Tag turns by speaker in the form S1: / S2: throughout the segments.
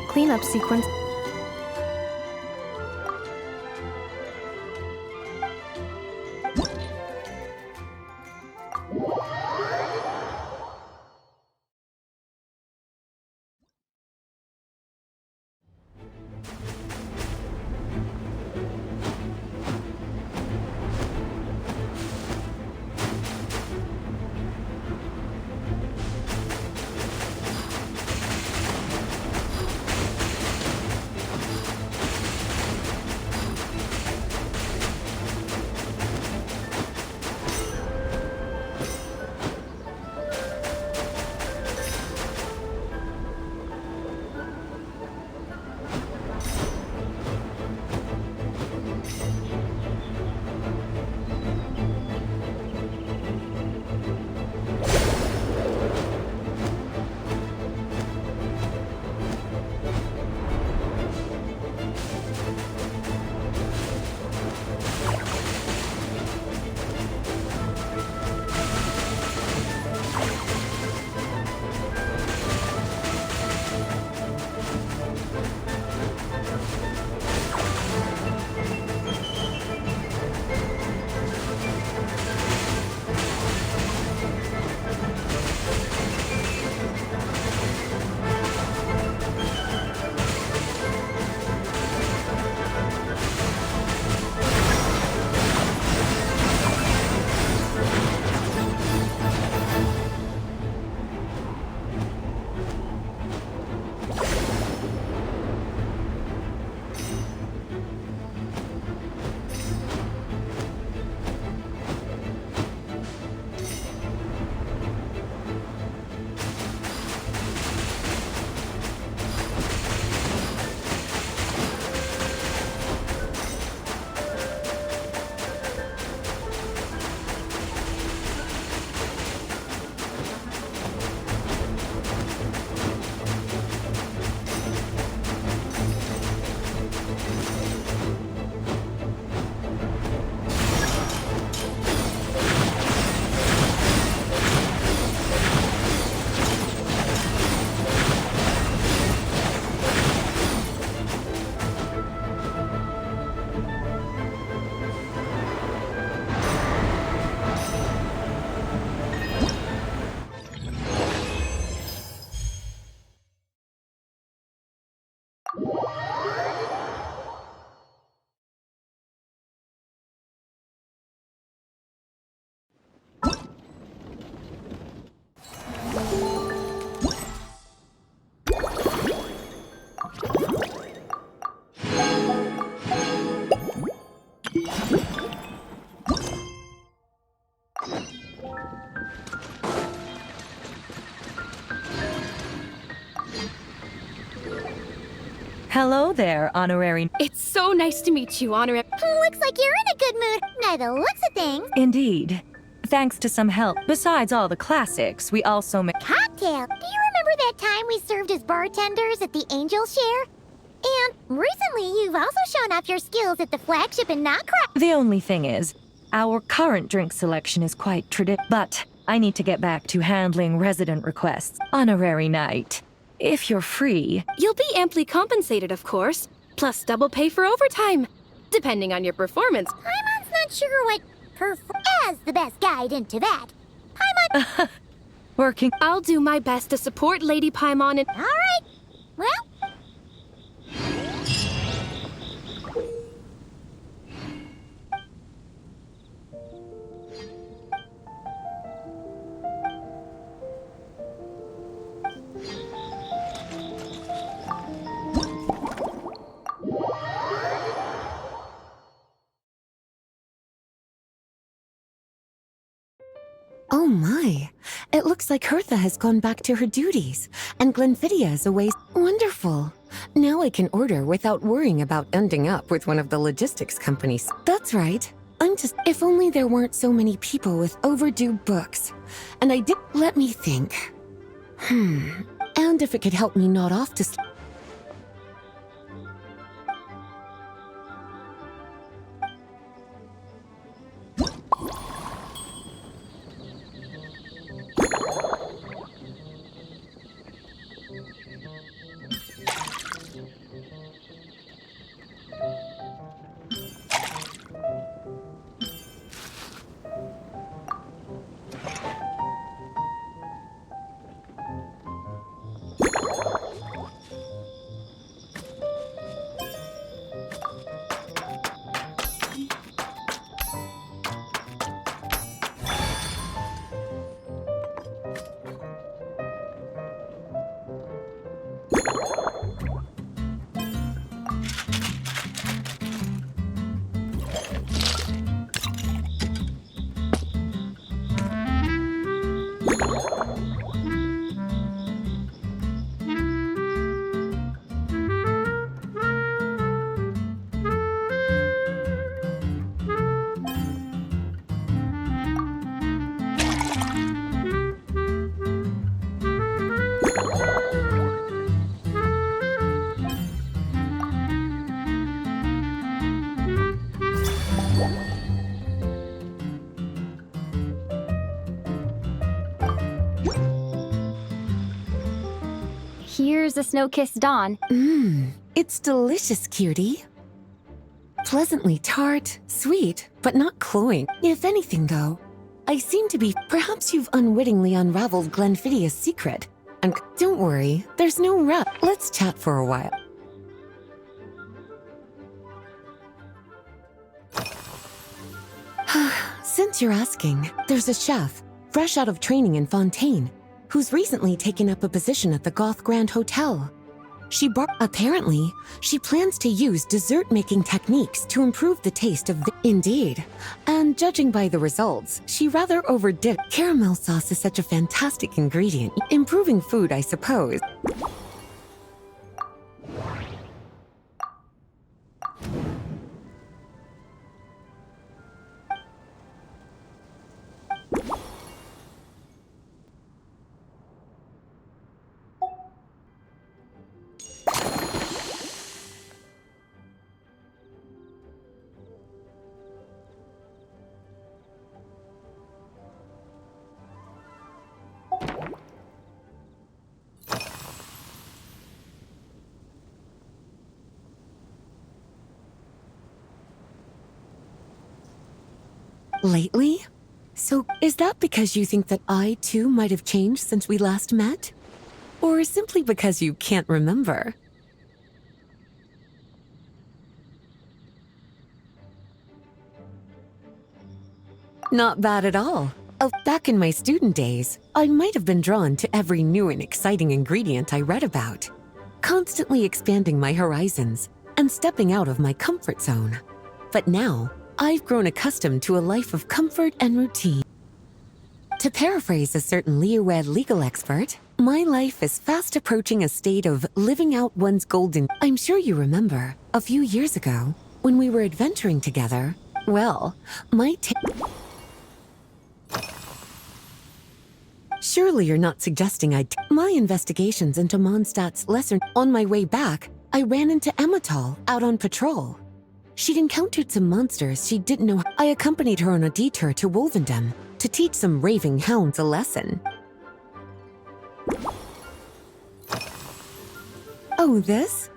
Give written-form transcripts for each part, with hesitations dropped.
S1: Cleanup sequence.
S2: Hello there, honorary.
S3: It's so nice to meet you, Honorary.
S4: Looks like you're in a good mood. By the looks of things.
S2: Indeed. Thanks to some help. Besides all the classics, we also make
S4: Cocktail. Do you remember that time we served as bartenders at the Angel Share? And recently, you've also shown off your skills at the flagship in Notcraft.
S2: The only thing is, our current drink selection is quite but I need to get back to handling resident requests. Honorary knight, if you're free.
S3: You'll be amply compensated, of course, plus double pay for overtime, depending on your performance.
S4: Paimon's not sure what as the best guide into that. Paimon.
S2: Working.
S3: I'll do my best to support Lady Paimon and...
S4: All right. Well.
S5: Oh my, it looks like Hertha has gone back to her duties, and Glenfiddia is away. Wonderful. Now I can order without worrying about ending up with one of the logistics companies. That's right. If only there weren't so many people with overdue books. And I did. Let me think. And if it could help me nod off to sleep.
S1: Here's a snow-kissed dawn.
S5: It's delicious, cutie. Pleasantly tart, sweet, but not cloying. If anything, though, I seem to be... Perhaps you've unwittingly unraveled Glenfiddia's secret. And don't worry, there's no rush. Let's chat for a while. Since you're asking, there's a chef, fresh out of training in Fontaine, who's recently taken up a position at the Goth Grand Hotel. Apparently, she plans to use dessert-making techniques to improve the taste of Indeed. And judging by the results, she rather overdid. Caramel sauce is such a fantastic ingredient. Improving food, I suppose. Lately? So, is that because you think that I, too, might have changed since we last met? Or simply because you can't remember? Not bad at all. Back in my student days, I might have been drawn to every new and exciting ingredient I read about, constantly expanding my horizons and stepping out of my comfort zone. But now, I've grown accustomed to a life of comfort and routine. To paraphrase a certain Liyue legal expert, My life is fast approaching a state of living out one's golden. I'm sure you remember, a few years ago, when we were adventuring together, well, Surely you're not suggesting My investigations into Mondstadt's lesser. On my way back, I ran into Emmetall out on patrol. She'd encountered some monsters she didn't know. I accompanied her on a detour to Wolvendom to teach some raving hounds a lesson. Oh, this?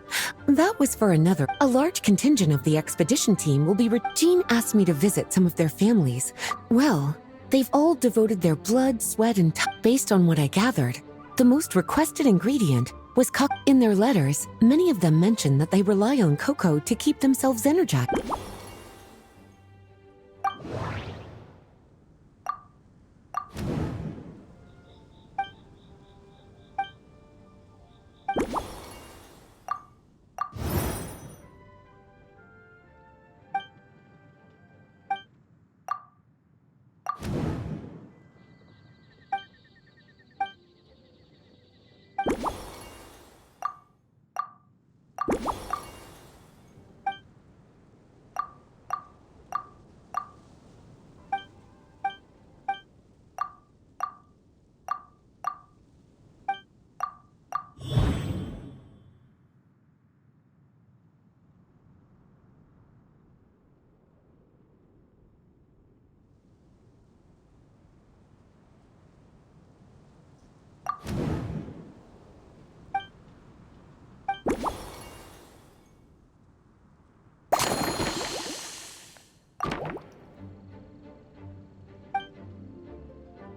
S5: That was for another. A large contingent of the expedition team will be. Jean asked me to visit some of their families. Well, they've all devoted their blood, sweat, and time. Based on what I gathered, the most requested ingredient was cocoa. In their letters, many of them mention that they rely on cocoa to keep themselves energized.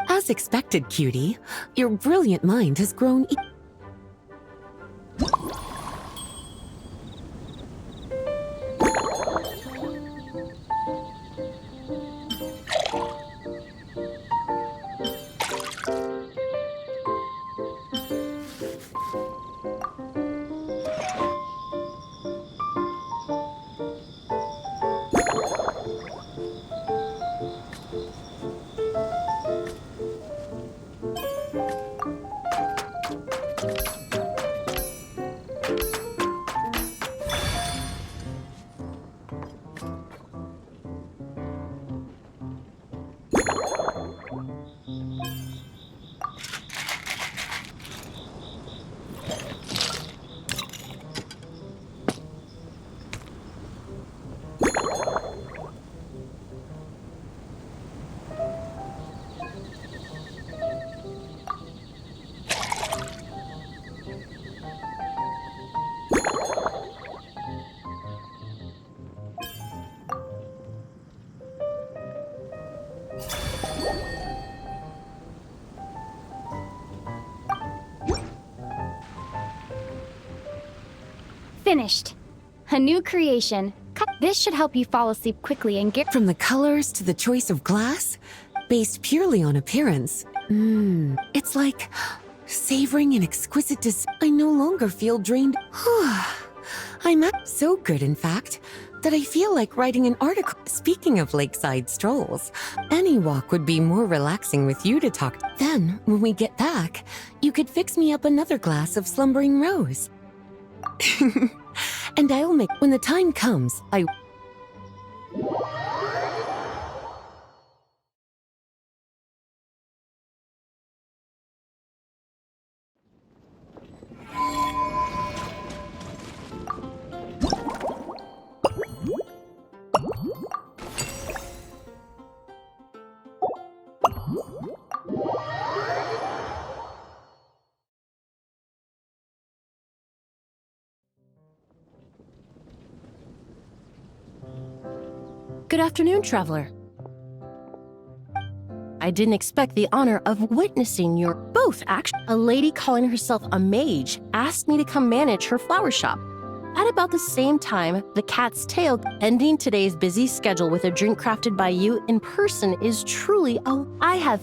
S5: As expected, cutie, your brilliant mind has grown.
S1: Finished. A new creation. This should help you fall asleep quickly and get.
S5: From the colors to the choice of glass, based purely on appearance. It's like savoring an exquisite I no longer feel drained. I'm so good, in fact, that I feel like writing an article. Speaking of lakeside strolls, any walk would be more relaxing with you to talk. Then, when we get back, you could fix me up another glass of slumbering rose. And I'll make. When the time comes, I.
S6: Good afternoon, traveler. I didn't expect the honor of witnessing your both action. A lady calling herself a mage asked me to come manage her flower shop. At about the same time, the cat's tail. Ending today's busy schedule with a drink crafted by you in person is truly I have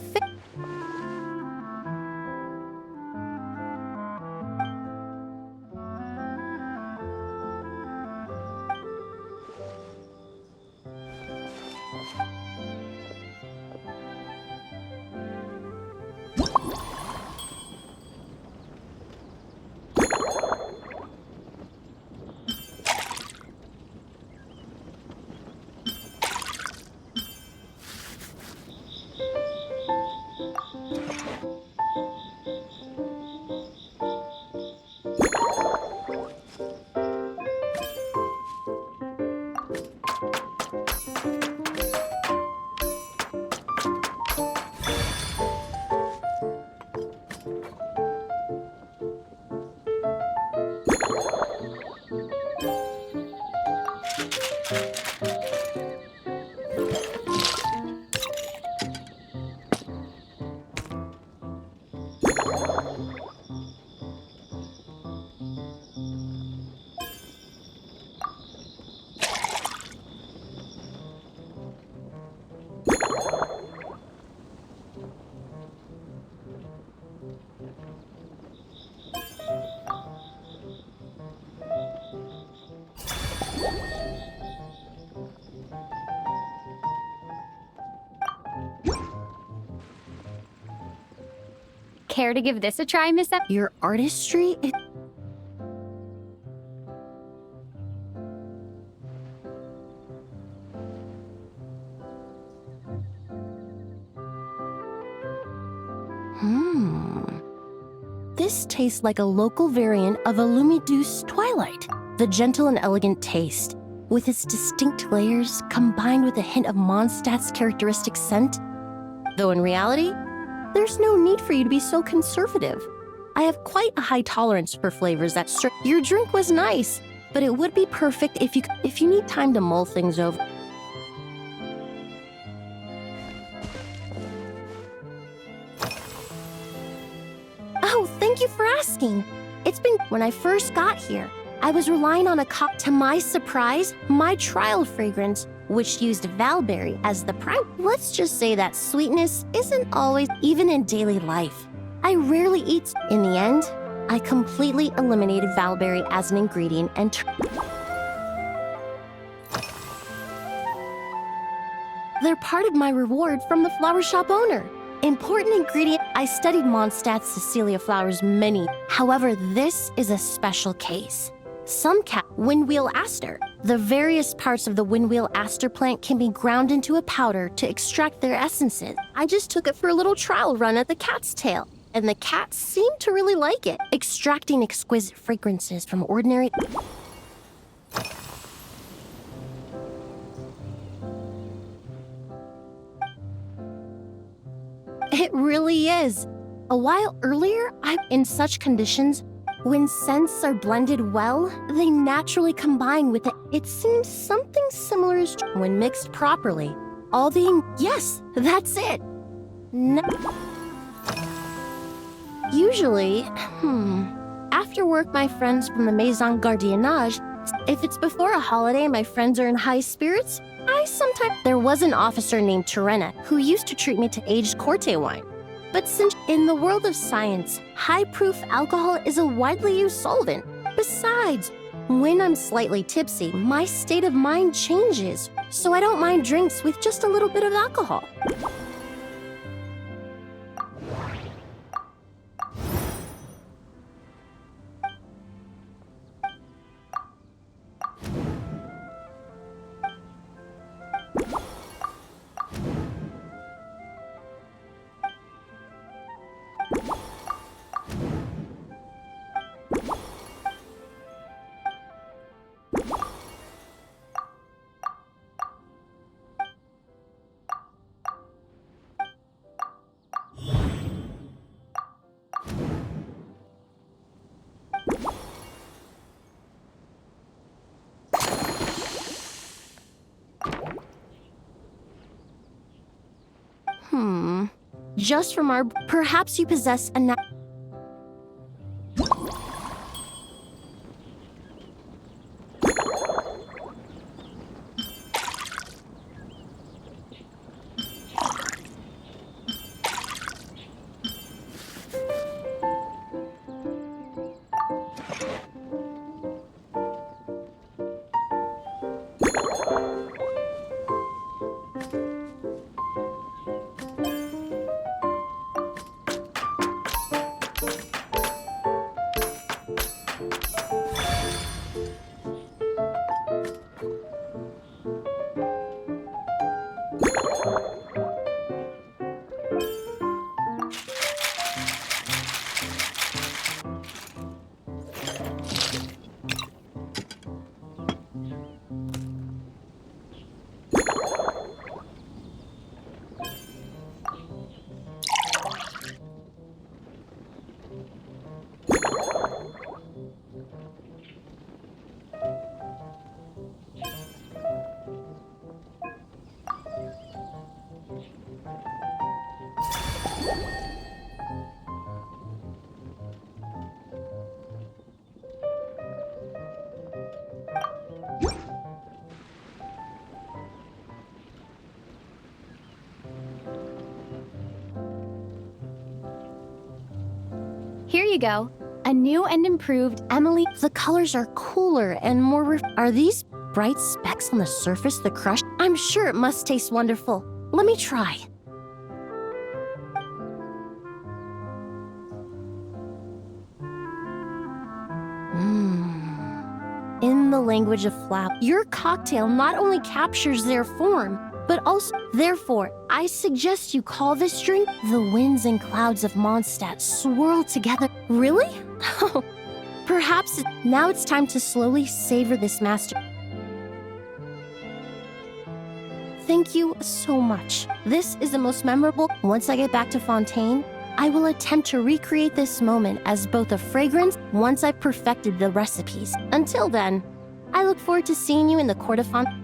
S1: Care to give this a try, Miss?
S6: Your artistry? This tastes like a local variant of a Lumideuse Twilight. The gentle and elegant taste, with its distinct layers combined with a hint of Mondstadt's characteristic scent. Though in reality, there's no need for you to be so conservative. I have quite a high tolerance for flavors that Your drink was nice, but it would be perfect if you need time to mull things over. Oh, thank you for asking. It's been when I first got here. I was relying on to my surprise, my trial fragrance, which used Valberry as the prime. Let's just say that sweetness isn't always even in daily life. I rarely eat. In the end, I completely eliminated Valberry as an ingredient and they're part of my reward from the flower shop owner. Important ingredient. I studied Mondstadt's Cecilia flowers many. However, this is a special case. Some windwheel aster. The various parts of the windwheel aster plant can be ground into a powder to extract their essences. I just took it for a little trial run at the cat's tail, and the cats seemed to really like it, extracting exquisite fragrances from ordinary. It really is. A while earlier, in such conditions, when scents are blended well, they naturally combine with it. It seems something similar is when mixed properly. Yes, that's it. Usually, after work, my friends from the Maison Gardiennage, if it's before a holiday and my friends are in high spirits, there was an officer named Terena who used to treat me to aged Corte wine. But since in the world of science, high-proof alcohol is a widely used solvent. Besides, when I'm slightly tipsy, my state of mind changes, so I don't mind drinks with just a little bit of alcohol. Just from our... Perhaps you possess a...
S1: Here you go. A new and improved Emily.
S6: The colors are cooler and more Are these bright specks on the surface the crush? I'm sure it must taste wonderful. Let me try. In the language of flower, your cocktail not only captures their form, but also, therefore, I suggest you call this drink the winds and clouds of Mondstadt swirl together. Really? Perhaps now it's time to slowly savor this master. Thank you so much. This is the most memorable. Once I get back to Fontaine, I will attempt to recreate this moment as both a fragrance once I've perfected the recipes. Until then, I look forward to seeing you in the court of Fontaine.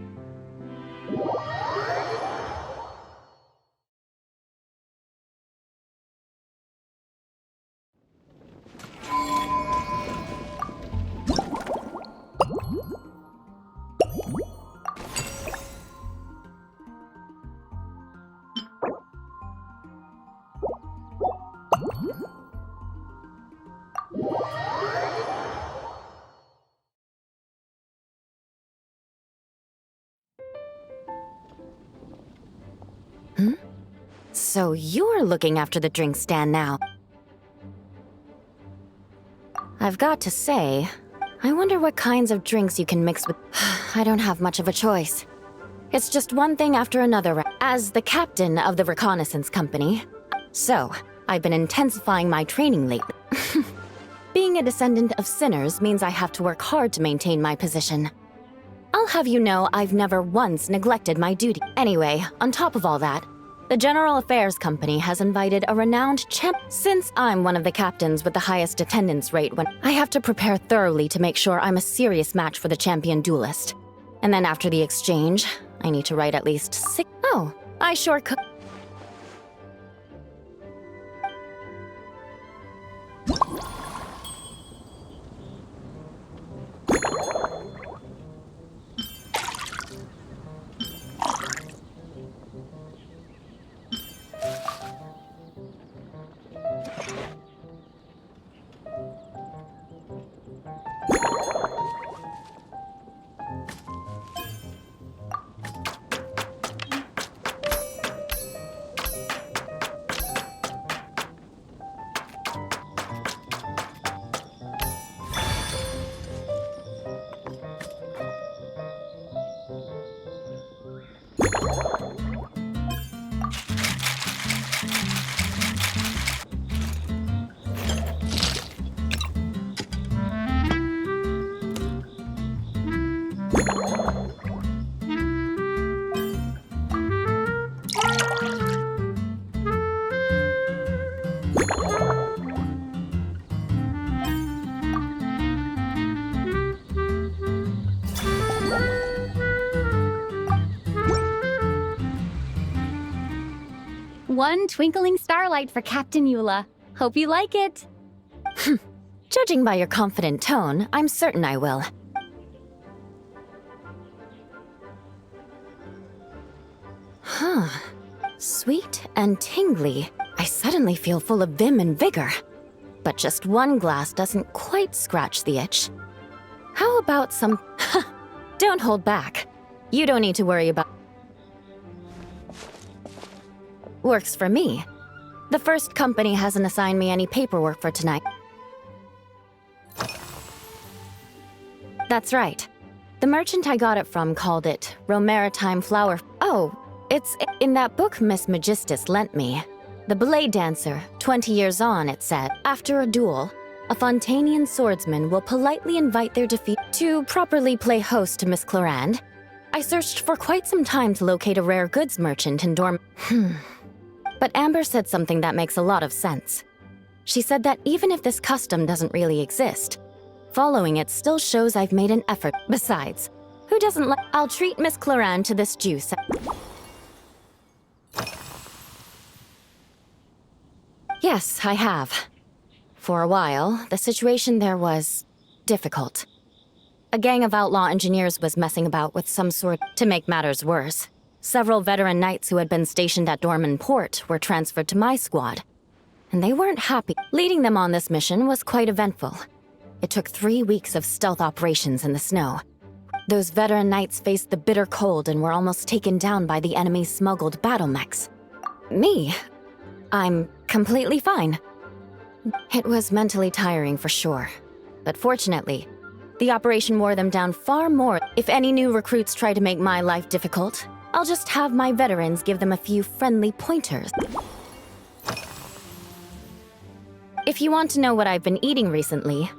S7: So you're looking after the drink stand now. I've got to say, I wonder what kinds of drinks you can mix with. I don't have much of a choice. It's just one thing after another as the captain of the reconnaissance company. So, I've been intensifying my training lately. Being a descendant of sinners means I have to work hard to maintain my position. I'll have you know I've never once neglected my duty. Anyway, on top of all that, the General Affairs Company has invited a renowned champ. Since I'm one of the captains with the highest attendance rate, when I have to prepare thoroughly to make sure I'm a serious match for the champion duelist. And then after the exchange, I need to write at least 6. Oh, I sure could.
S1: One twinkling starlight for Captain Eula. Hope you like it.
S7: Judging by your confident tone, I'm certain I will. Huh. Sweet and tingly. I suddenly feel full of vim and vigor. But just one glass doesn't quite scratch the itch. How about some... Don't hold back. You don't need to worry about... Works for me. The first company hasn't assigned me any paperwork for tonight. That's right. The merchant I got it from called it Romaritime Flower... Oh, it's in that book Miss Magistus lent me. The Blade Dancer, 20 years on, it said. After a duel, a Fontanian swordsman will politely invite their defeat to properly play host to Miss Clarande. I searched for quite some time to locate a rare goods merchant in Dorm... But Amber said something that makes a lot of sense. She said that even if this custom doesn't really exist, following it still shows I've made an effort. Besides, who doesn't like... I'll treat Miss Clarande to this juice. Yes, I have. For a while, the situation there was... difficult. A gang of outlaw engineers was messing about with some sort... To make matters worse, several veteran knights who had been stationed at Dorman Port were transferred to my squad. And they weren't happy. Leading them on this mission was quite eventful. It took 3 weeks of stealth operations in the snow. Those veteran knights faced the bitter cold and were almost taken down by the enemy's smuggled battle mechs. Me? I'm completely fine. It was mentally tiring for sure. But fortunately, the operation wore them down far more. If any new recruits try to make my life difficult, I'll just have my veterans give them a few friendly pointers. If you want to know what I've been eating recently,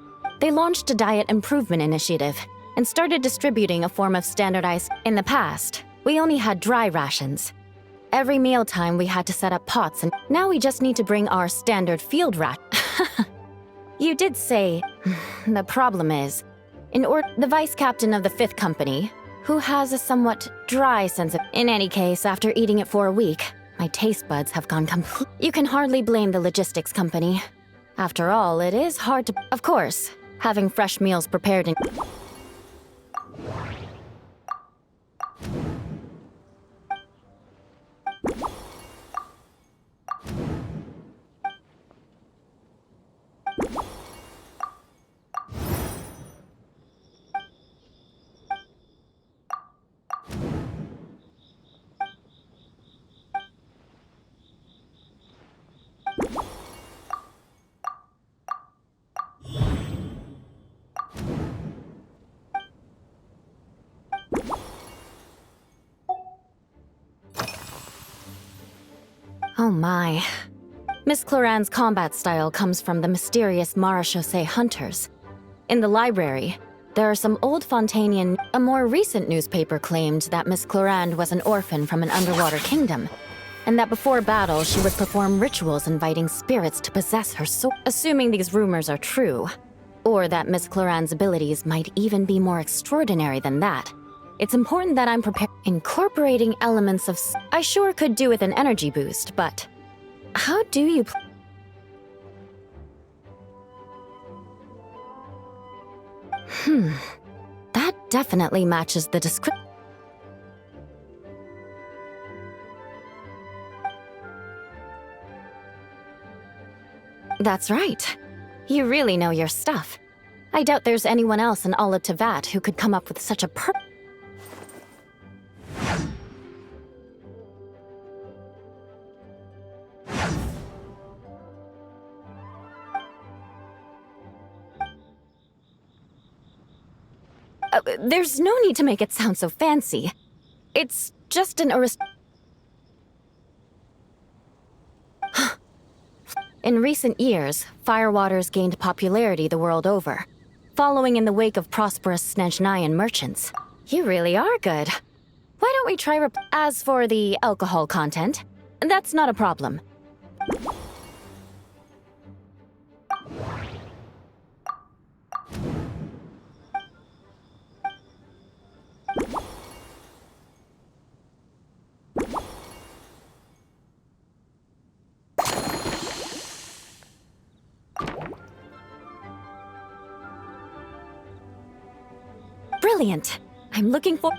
S7: they launched a diet improvement initiative and started distributing a form of standardized. In the past, we only had dry rations. Every mealtime we had to set up pots, and now we just need to bring our standard field rat. You did say the problem is, the vice captain of the 5th company, who has a somewhat dry sense of. In any case, after eating it for a week, my taste buds have gone complete. You can hardly blame the logistics company. After all, it is hard to. Of course, having fresh meals prepared in. Oh my. Miss Cloran's combat style comes from the mysterious Marechaussee hunters. In the library, there are some old Fontanian. A more recent newspaper claimed that Miss Cloran was an orphan from an underwater kingdom, and that before battle she would perform rituals inviting spirits to possess her soul. Assuming these rumors are true, or that Miss Cloran's abilities might even be more extraordinary than that, it's important that I'm prepared. Incorporating elements of. I sure could do with an energy boost, but how do you? That definitely matches the description. That's right. You really know your stuff. I doubt there's anyone else in all of Tevat who could come up with such a there's no need to make it sound so fancy. It's just an In recent years, firewaters gained popularity the world over, following in the wake of prosperous Snezhnayan merchants. You really are good. Why don't we try As for the alcohol content, that's not a problem. Brilliant. I'm looking for.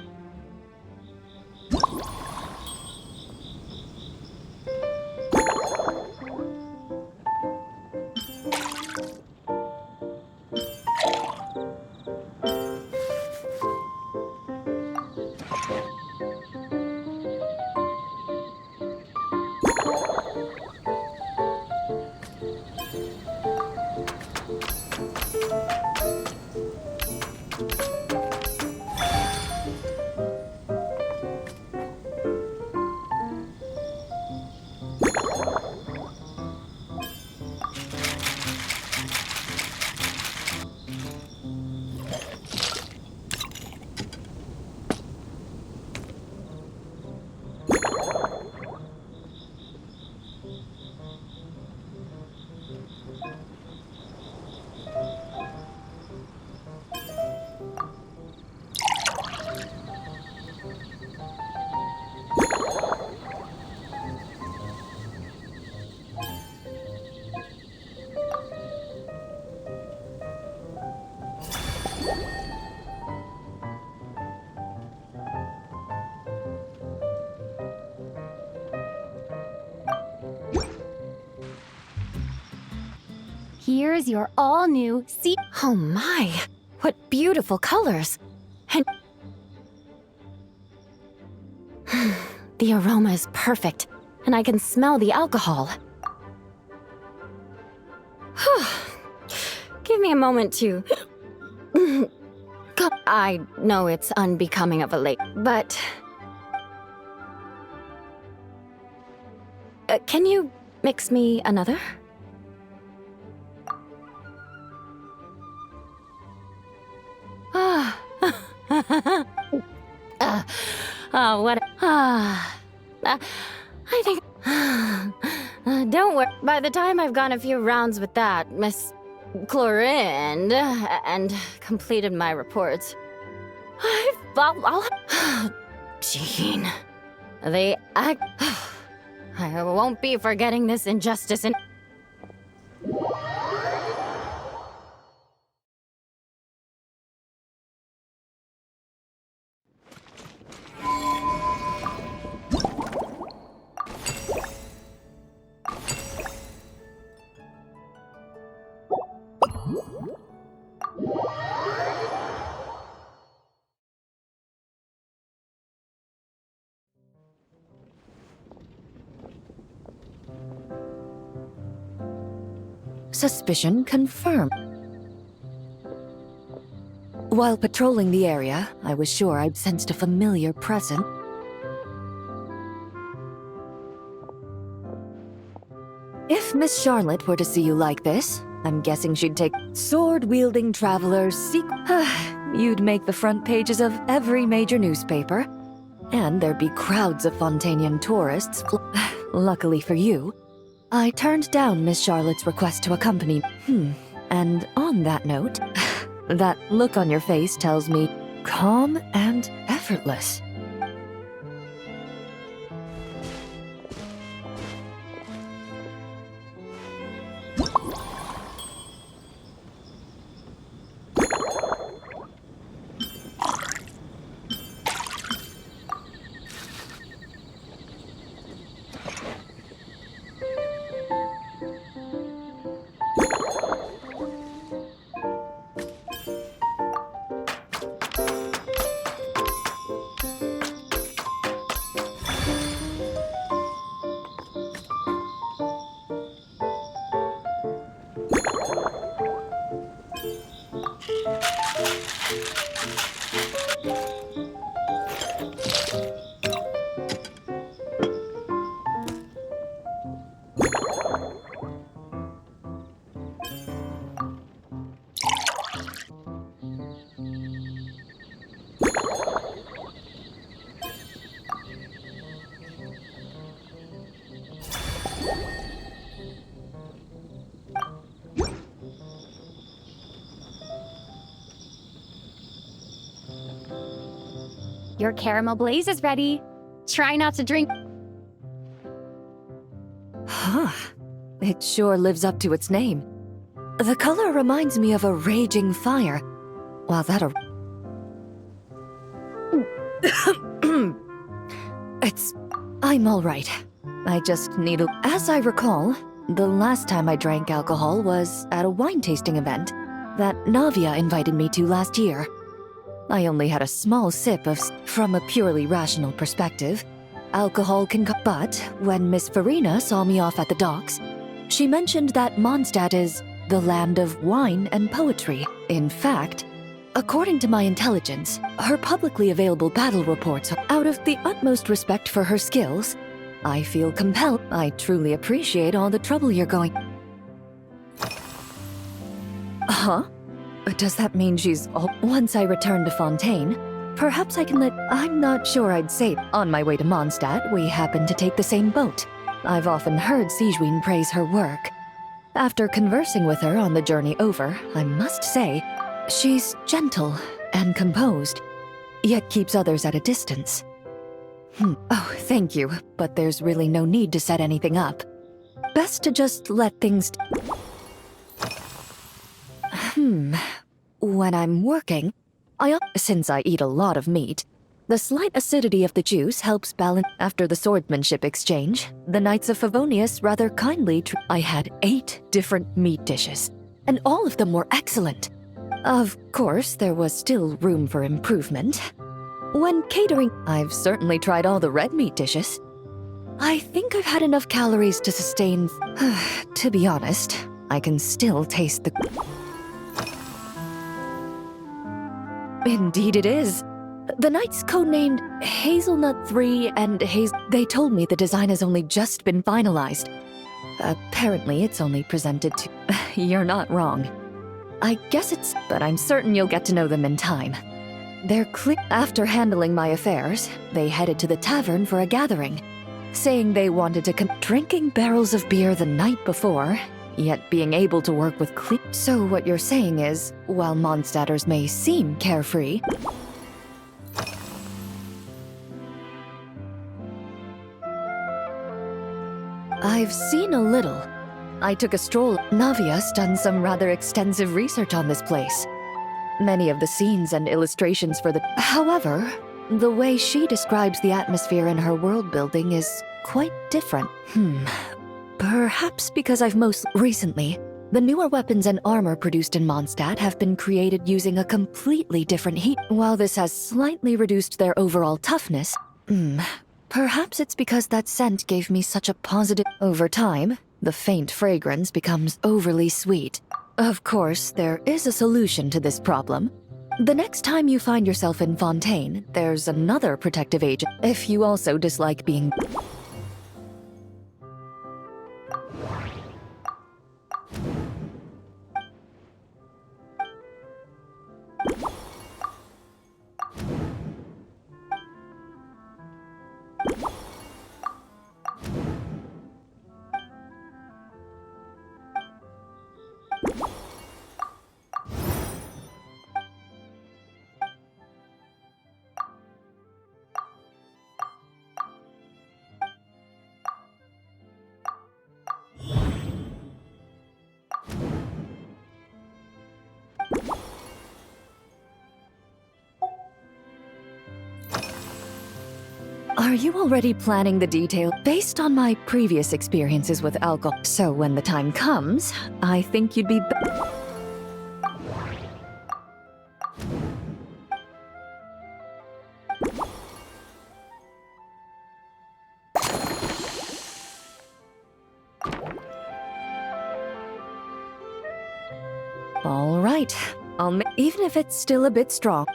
S1: Here's your all-new sea.
S7: Oh my, what beautiful colors. And the aroma is perfect, and I can smell the alcohol. Give me a moment to... I know it's unbecoming of a lady, but... can you mix me another? What? I think... don't worry. By the time I've gone a few rounds with that, Miss Chlorine, and completed my reports, I'll... Jean. I won't be forgetting this injustice in...
S2: Suspicion confirmed. While patrolling the area, I was sure I'd sensed a familiar presence. If Miss Charlotte were to see you like this, I'm guessing she'd take sword-wielding travelers you'd make the front pages of every major newspaper. And there'd be crowds of Fontanian tourists. Luckily for you, I turned down Miss Charlotte's request to accompany. And on that note, that look on your face tells me calm and effortless.
S1: Your caramel blaze is ready. Try not to drink.
S2: It sure lives up to its name. The color reminds me of a raging fire. While that I'm all right. I just need As I recall, the last time I drank alcohol was at a wine tasting event that Navia invited me to last year. I only had a small sip from a purely rational perspective. Alcohol can but when Miss Farina saw me off at the docks, she mentioned that Mondstadt is the land of wine and poetry. In fact, according to my intelligence, her publicly available battle reports are out of the utmost respect for her skills. I feel compelled. I truly appreciate all the trouble you're going. Huh? Does that mean she's... Once I return to Fontaine, perhaps I can I'm not sure I'd say... On my way to Mondstadt, we happened to take the same boat. I've often heard Sigewinne praise her work. After conversing with her on the journey over, I must say, she's gentle and composed, yet keeps others at a distance. Oh, thank you, but there's really no need to set anything up. Best to just let things... When I'm working, since I eat a lot of meat, the slight acidity of the juice helps balance. After the swordsmanship exchange, the Knights of Favonius rather kindly I had 8 different meat dishes, and all of them were excellent. Of course, there was still room for improvement. When catering, I've certainly tried all the red meat dishes. I think I've had enough calories to sustain... To be honest, I can still taste the... Indeed it is. The knight's codenamed Hazelnut 3 and They told me the design has only just been finalized. Apparently it's only presented to... You're not wrong. I guess it's... But I'm certain you'll get to know them in time. After handling my affairs, they headed to the tavern for a gathering, saying they wanted to drinking barrels of beer the night before, yet being able to work with So what you're saying is, while Mondstadters may seem carefree... I've seen a little. I took a stroll. Navia's done some rather extensive research on this place. Many of the scenes and illustrations for the... However, the way she describes the atmosphere in her world building is quite different. Perhaps because I've most... Recently, the newer weapons and armor produced in Mondstadt have been created using a completely different heat. While this has slightly reduced their overall toughness, perhaps it's because that scent gave me such a positive... Over time, the faint fragrance becomes overly sweet. Of course, there is a solution to this problem. The next time you find yourself in Fontaine, there's another protective agent. If you also dislike being... Are you already planning the detail? Based on my previous experiences with alcohol, so when the time comes, I think you'd be... All right, even if it's still a bit strong.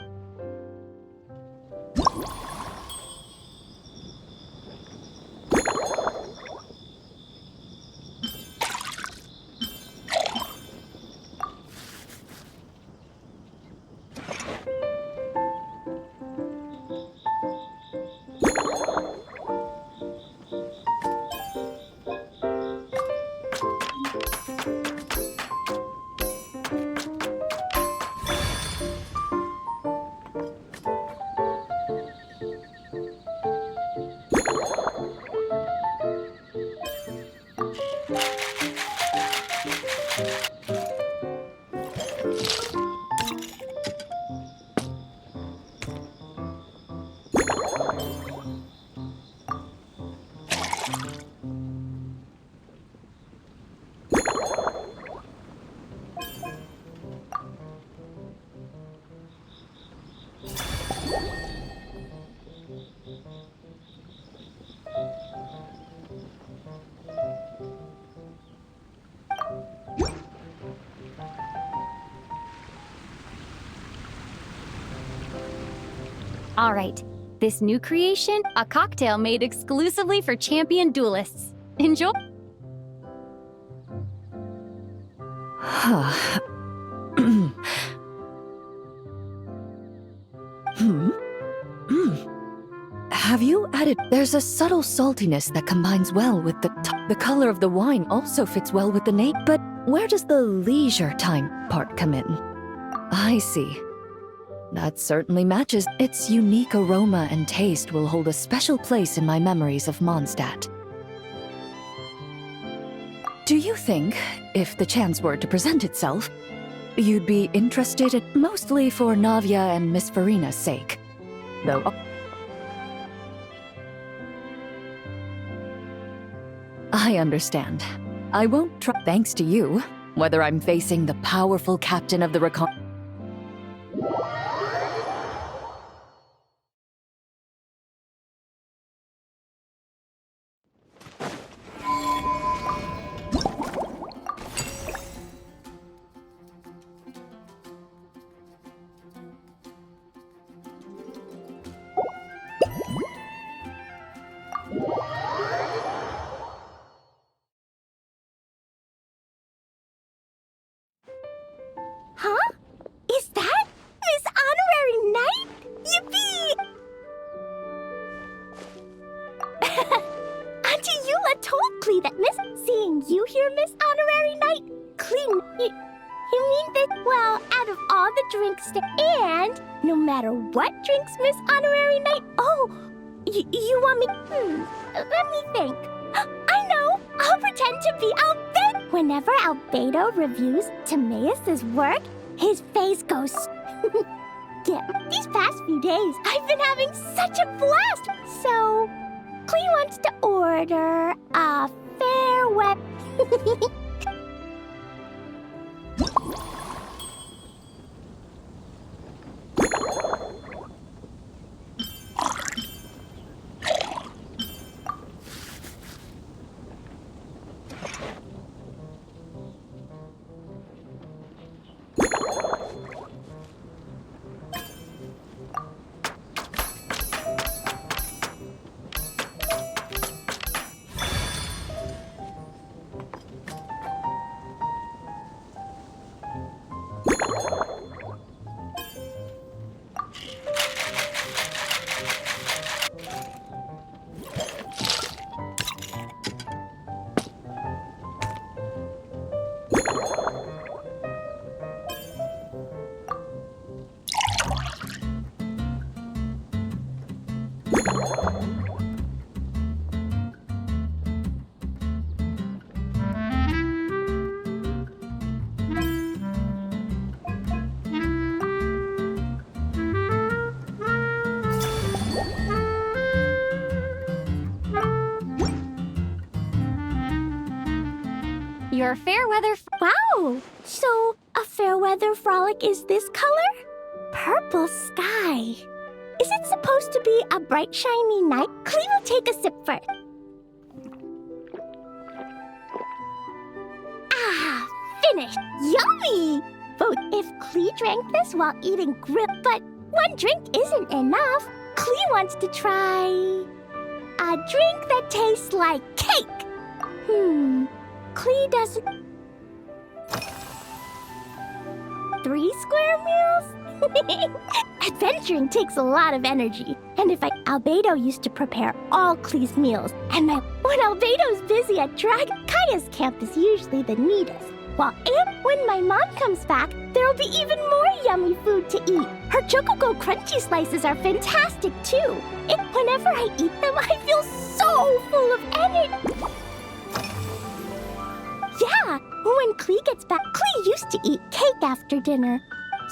S1: All right, this new creation, a cocktail made exclusively for champion duelists. Enjoy. Have you added... There's a subtle saltiness that combines well with the color of the wine also fits well with the name. But where does the leisure time part come in? I see. That certainly matches. Its unique aroma and taste will hold a special place in my memories of Mondstadt. Do you think, if the chance were to present itself, you'd be interested in... Mostly for Navia and Miss Farina's sake, though... I understand. I won't try... Thanks to you, whether I'm facing the powerful captain of the recon...
S4: prankster. And no matter what drinks Miss Honorary Knight... Oh, you want me... let me think. I know! I'll pretend to be Albedo. Whenever Albedo reviews Timaeus' work, his face goes... Yeah, these past few days, I've been having such a blast! So, Clee wants to order a farewell...
S3: Your Fairweather...
S4: Wow! So, a Fairweather frolic is this color? Purple sky. Is it supposed to be a bright, shiny night? Clee will take a sip first. Ah, finished. Yummy! Both if Clee drank this while eating grip, but one drink isn't enough. Clee wants to try a drink that tastes like cake. Clee doesn't... 3 square meals? Adventuring takes a lot of energy. And if Albedo used to prepare all Clee's meals. And when Albedo's busy at Kaya's camp is usually the neatest. When my mom comes back, there'll be even more yummy food to eat. Her Chococo Crunchy slices are fantastic too. Whenever I eat them, I feel so full of energy. Yeah, when Clee gets back, Clee used to eat cake after dinner.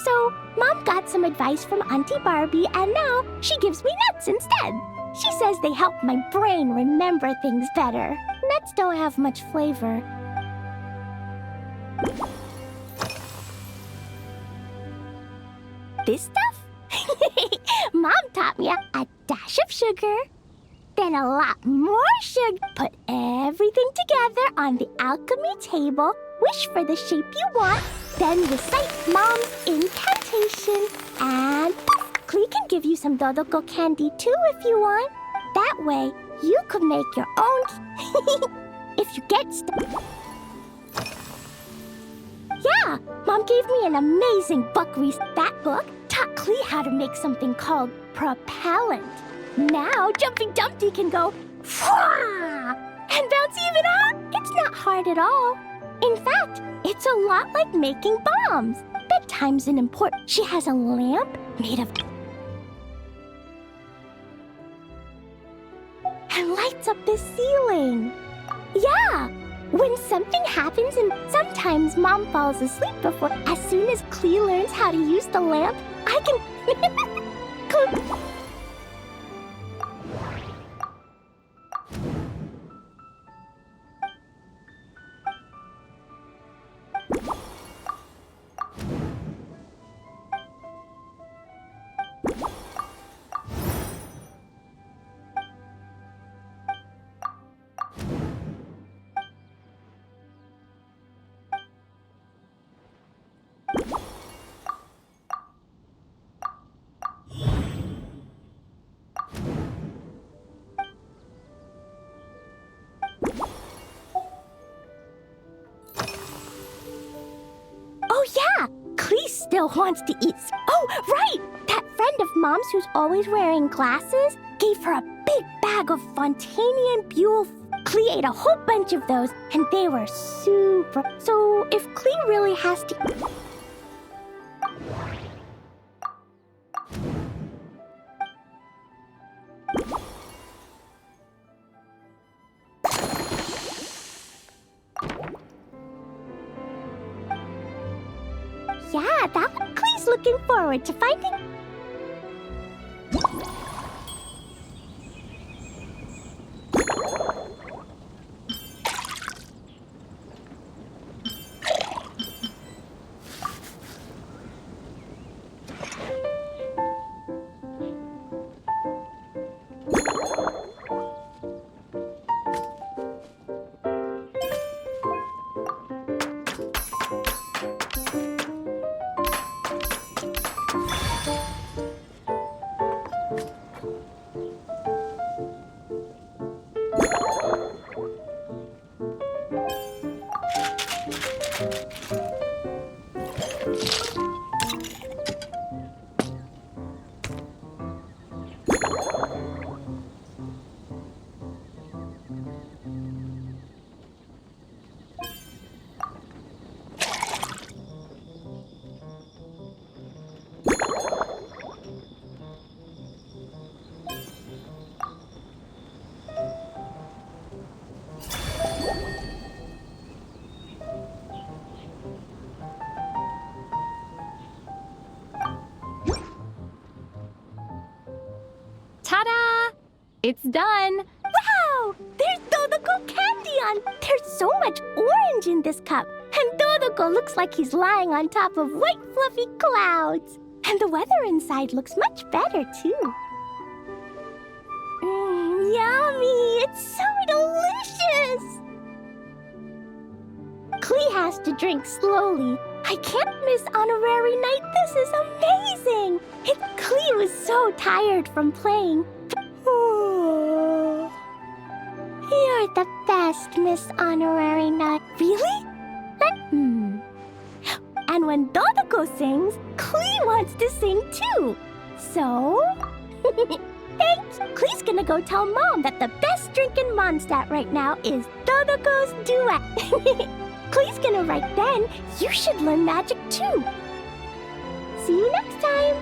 S4: So, Mom got some advice from Auntie Barbie, and now she gives me nuts instead. She says they help my brain remember things better. Nuts don't have much flavor. This stuff? Mom taught me a dash of sugar, then a lot more sugar. Put everything together on the alchemy table, wish for the shape you want, then recite Mom's incantation, and poof! Clee can give you some Dodoko candy too if you want. That way, you could make your own if you get stuck. Yeah, Mom gave me an amazing book. That book taught Clee how to make something called propellant. Now, Jumping Dumpty can go and bounce even up. It's not hard at all. In fact, it's a lot like making bombs. Bedtime's an important. She has a lamp made of and lights up the ceiling. Yeah, when something happens and sometimes Mom falls asleep before. As soon as Clee learns how to use the lamp, I can... Oh yeah, Clee still wants to eat. Oh, right! That friend of Mom's who's always wearing glasses gave her a big bag of Fontanian Buell. Clee ate a whole bunch of those, and they were super. So if Clee really has to... looking forward to finding...
S3: Ta-da! It's done!
S4: Wow! There's Dodoco candy on! There's so much orange in this cup. And Dodoco looks like he's lying on top of white fluffy clouds. And the weather inside looks much better, too. Yummy! It's so delicious! Klee has to drink slowly. I can't miss Honorary Night. This is amazing! Klee was so tired from playing. You're the best, Miss Honorary Night. Really? And when Dodoco sings, Klee wants to sing too. So... Thanks. Klee's gonna go tell Mom that the best drink in Mondstadt right now is Dodoco's duet. Klee's gonna write then, you should learn magic too. See you next time.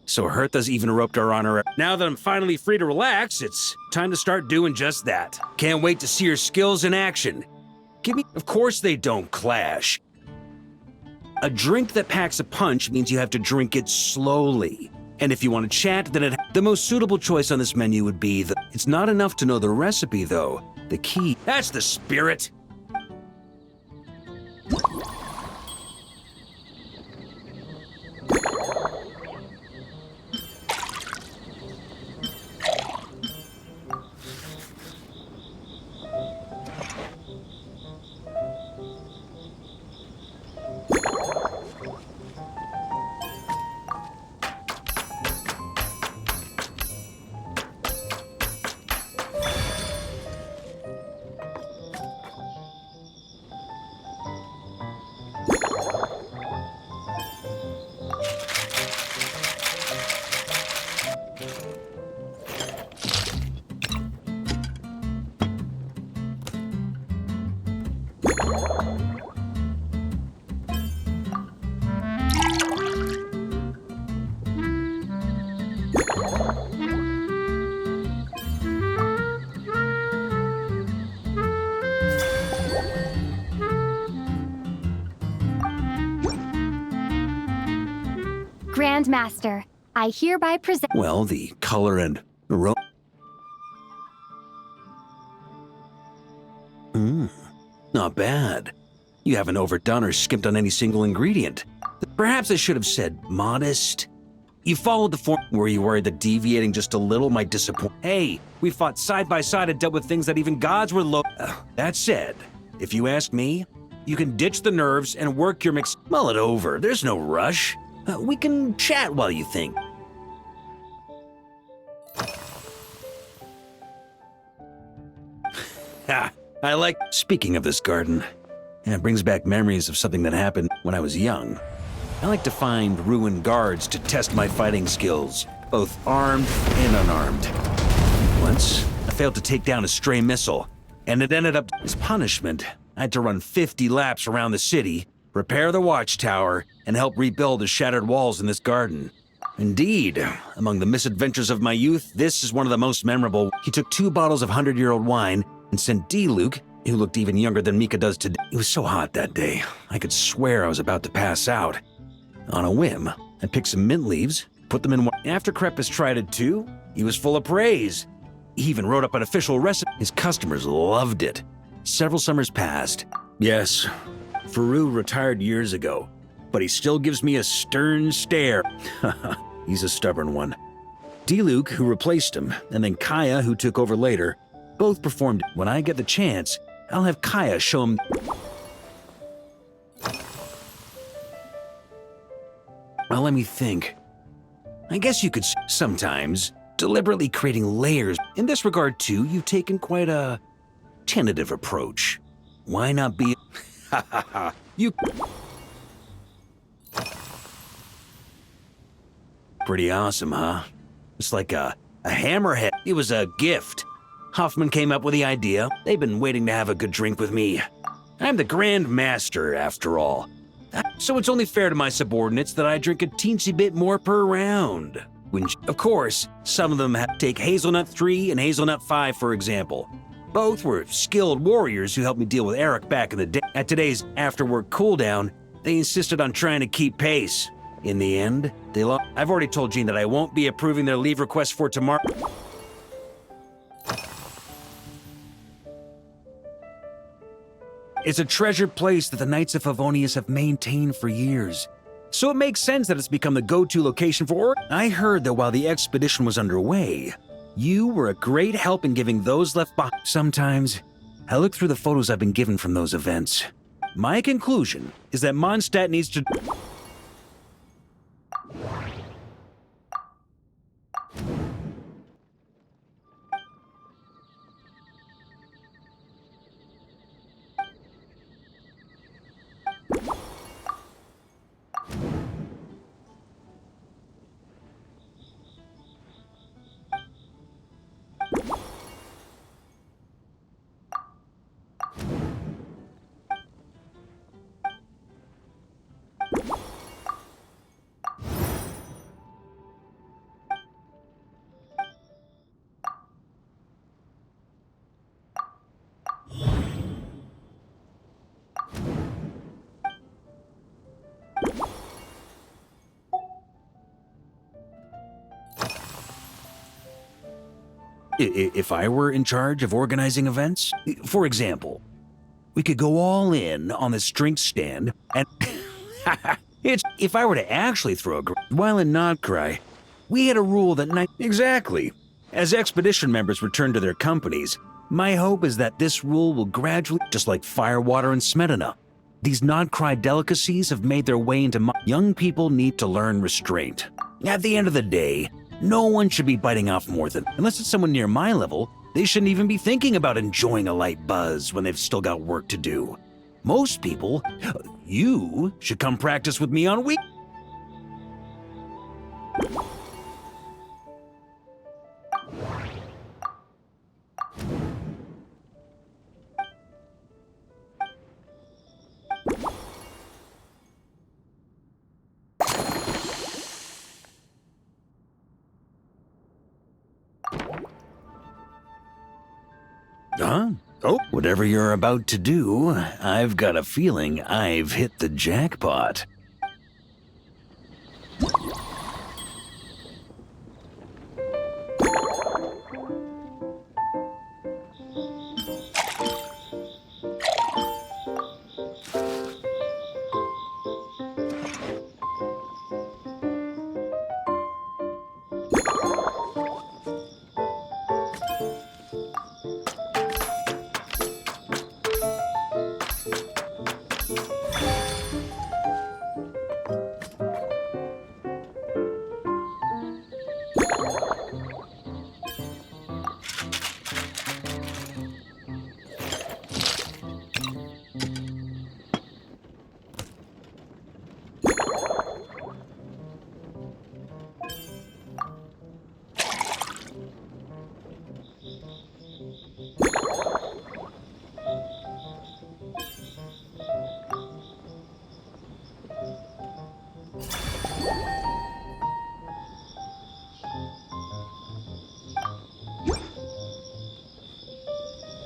S8: So Hertha's even roped our honor. Now that I'm finally free to relax, it's time to start doing just that. Can't wait to see her skills in action. Of course they don't clash. A drink that packs a punch means you have to drink it slowly. And if you want to chat, then the most suitable choice on this menu would be It's not enough to know the recipe, though. The key... That's the spirit!
S4: Grandmaster, I hereby present...
S8: Well, the color and aroma... Not bad. You haven't overdone or skimped on any single ingredient. Perhaps I should have said modest. You followed the form. Were you worried that deviating just a little might disappoint? Hey, we fought side by side and dealt with things that even gods were low. That said, if you ask me, you can ditch the nerves and work your mix. Mull it over. There's no rush. We can chat while you think. Ha! I like... Speaking of this garden, it brings back memories of something that happened when I was young. I like to find ruined guards to test my fighting skills, both armed and unarmed. Once, I failed to take down a stray missile, and it ended up as punishment. I had to run 50 laps around the city, repair the watchtower, and help rebuild the shattered walls in this garden. Indeed, among the misadventures of my youth, this is one of the most memorable. He took 2 bottles of 100-year-old wine and sent D-Luke, who looked even younger than Mika does today. It was so hot that day, I could swear I was about to pass out. On a whim, I picked some mint leaves, put them in wine. After Krepis tried it too, he was full of praise. He even wrote up an official recipe. His customers loved it. Several summers passed. Yes, Faru retired years ago, but he still gives me a stern stare. He's a stubborn one. D-Luke, who replaced him, and then Kaya, who took over later, both performed. When I get the chance, I'll have Kaya show him. Well, let me think. I guess you could sometimes deliberately creating layers. In this regard, too, you've taken quite a tentative approach. Why not be... You... Pretty awesome, huh? It's like a hammerhead. It was a gift. Hoffman came up with the idea. They've been waiting to have a good drink with me. I'm the Grand Master, after all. So it's only fair to my subordinates that I drink a teensy bit more per round. Of course, some of them take Hazelnut 3 and Hazelnut 5, for example. Both were skilled warriors who helped me deal with Eric back in the day. At today's after-work cooldown, they insisted on trying to keep pace. In the end, they lost. I've already told Jean that I won't be approving their leave request for tomorrow. It's a treasured place that the Knights of Favonius have maintained for years. So it makes sense that it's become the go-to location for... I heard that while the expedition was underway, you were a great help in giving those left behind. Sometimes, I look through the photos I've been given from those events. My conclusion is that Mondstadt needs to... If I were in charge of organizing events, for example, we could go all in on this drink stand and... if I were to actually throw a... While in Nodcry, we had a rule that night... Exactly. As expedition members return to their companies, my hope is that this rule will gradually... Just like Firewater and Smedina. These Nodcry delicacies have made their way into... Young people need to learn restraint. At the end of the day, no one should be biting off more than... Unless it's someone near my level, they shouldn't even be thinking about enjoying a light buzz when they've still got work to do. Most people, you should come practice with me on week... Huh? Oh, whatever you're about to do, I've got a feeling I've hit the jackpot.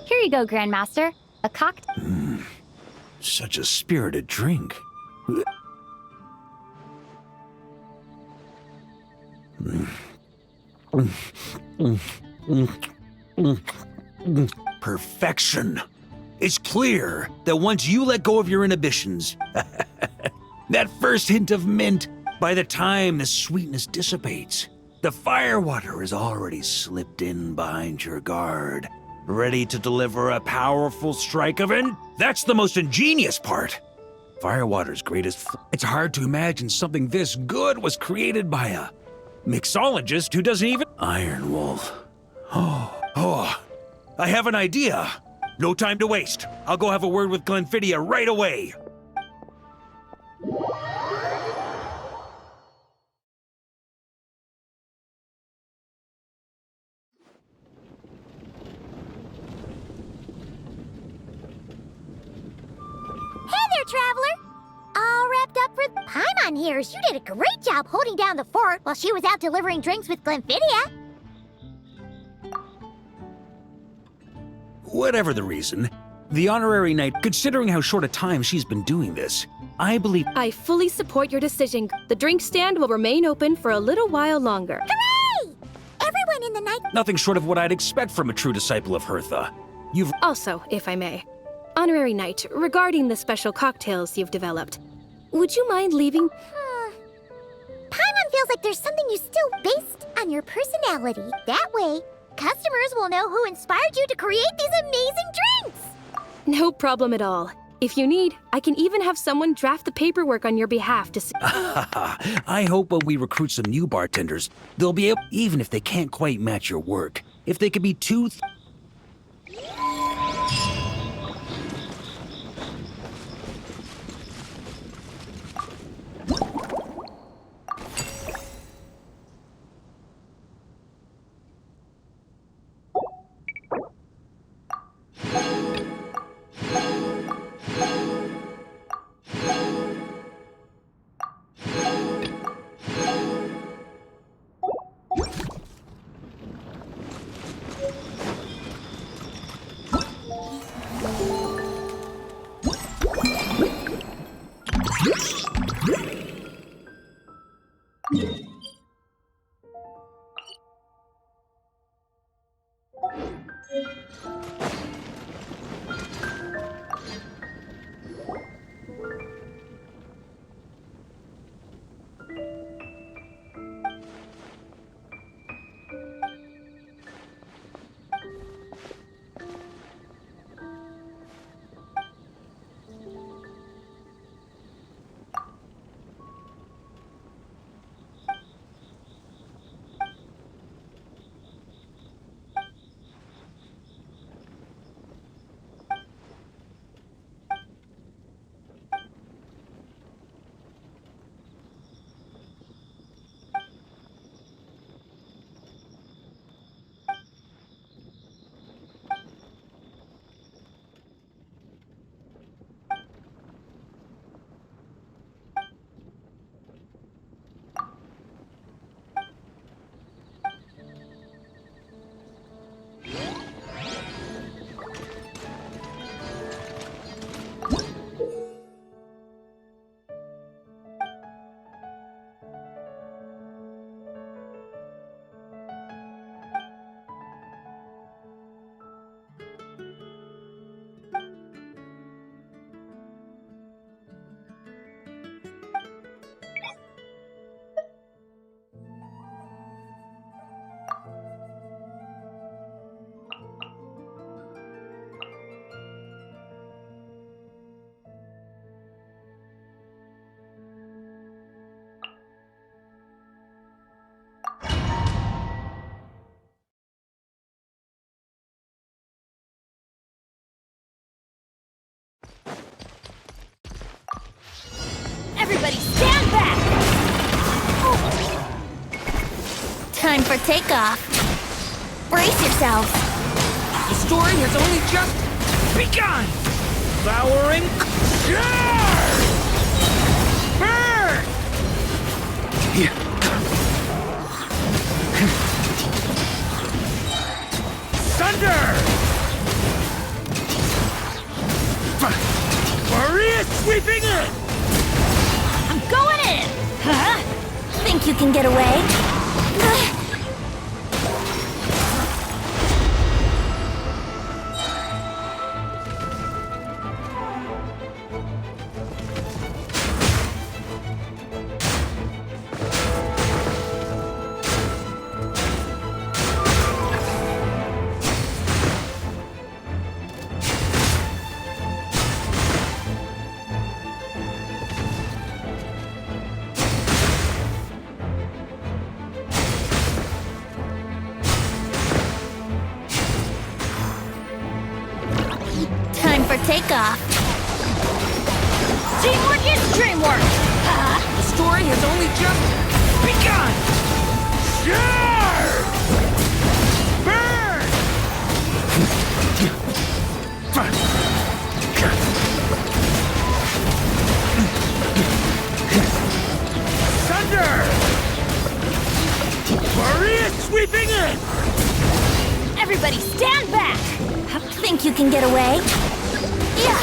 S4: Here you go, Grandmaster. A cocktail.
S8: Such a spirited drink. Perfection. It's clear that once you let go of your inhibitions, that first hint of mint, by the time the sweetness dissipates, the firewater is already slipped in behind your guard, ready to deliver a powerful strike of it. That's the most ingenious part. Firewater's greatest. It's hard to imagine something this good was created by a mixologist who doesn't even. Iron Wolf. Oh, I have an idea. No time to waste. I'll go have a word with Glenfiddich right away.
S4: Traveler! All wrapped up for Paimon here. You did a great job holding down the fort while she was out delivering drinks with Glenfiddich.
S8: Whatever the reason, the honorary knight, considering how short a time she's been doing this, I believe.
S3: I fully support your decision. The drink stand will remain open for a little while longer.
S4: Hooray! Everyone in the night.
S8: Nothing short of what I'd expect from a true disciple of Hertha. You've.
S3: Also, if I may, Honorary Knight, regarding the special cocktails you've developed, would you mind leaving?
S4: Paimon feels like there's something you still based on your personality. That way, customers will know who inspired you to create these amazing drinks.
S3: No problem at all. If you need, I can even have someone draft the paperwork on your behalf to.
S8: I hope when we recruit some new bartenders, they'll be able, even if they can't quite match your work, if they could be too.
S4: Everybody stand back! Time for takeoff. Brace yourselves.
S8: The story has only just begun! Flowering charge! Burn! Thunder! sweeping in!
S4: I'm going in! Huh? Think you can get away? Time for takeoff. Teamwork is dreamwork!
S8: The story has only just begun! Sure! Burn! Thunder! Maria sweeping in!
S4: Everybody stand back! Think you can get away? Yeah!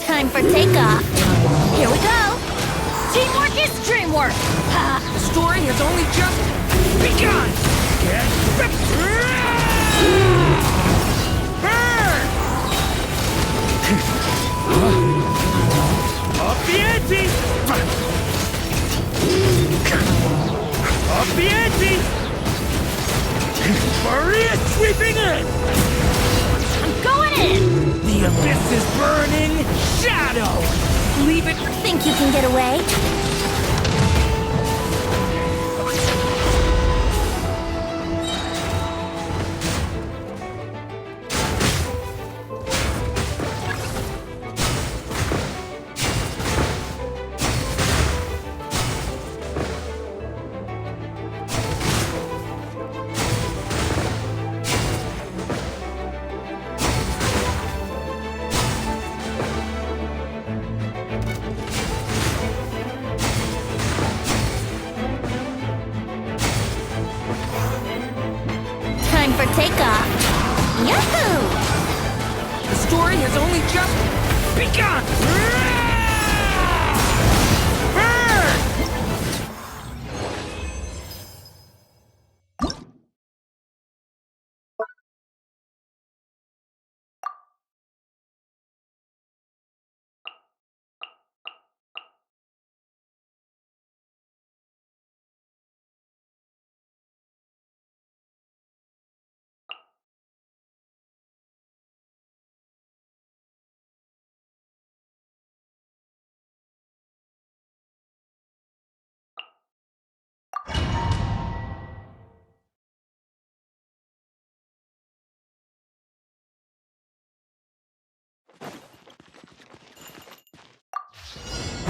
S4: Time for takeoff. Here we go. Teamwork is dreamwork.
S8: The story has only just begun! Get burn! Up the ante! Up the ante! Maria sweeping in!
S4: I'm going in.
S8: The abyss is burning! Shadow! Leave it!
S4: Think you can get away? Time for takeoff. Yahoo!
S8: The story has only just begun! Burn!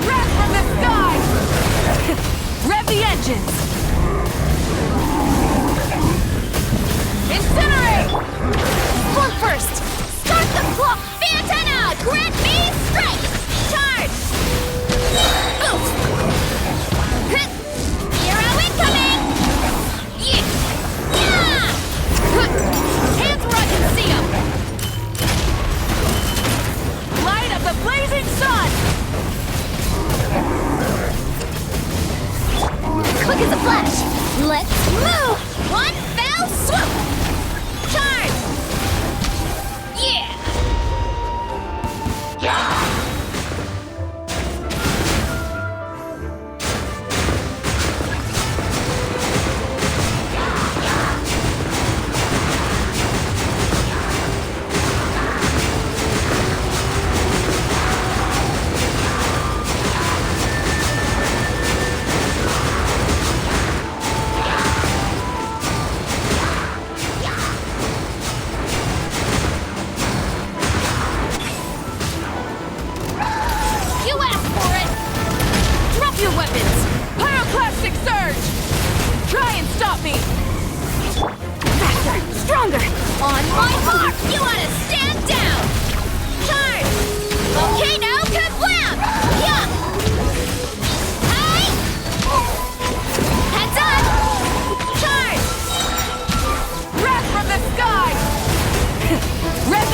S2: Wrath from the sky! Rev the engines! Incinerate!
S4: Plug first. Start the clock. Fantana, grant me strength. Charge. Oof. Hero incoming. Yeah.
S2: Hands where I can see them! Light of the blazing sun!
S4: Quick as a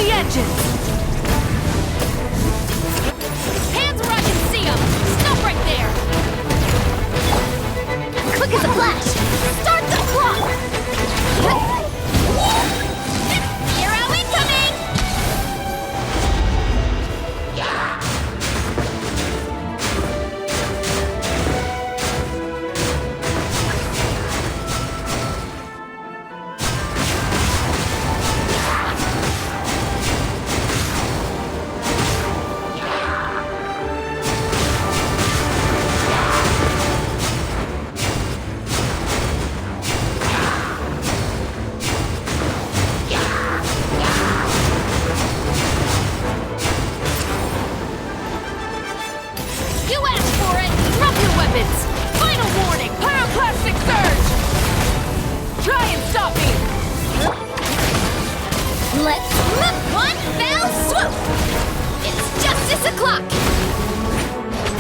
S2: the edges!
S3: Hands where I can see them! Stop right there!
S4: Quick as a flash! Start the clock!
S3: Hero incoming! You asked for it! Drop your weapons! Final warning! Pyroclastic surge! Try and stop me!
S4: Let's look one fell swoop!
S3: It's justice o'clock!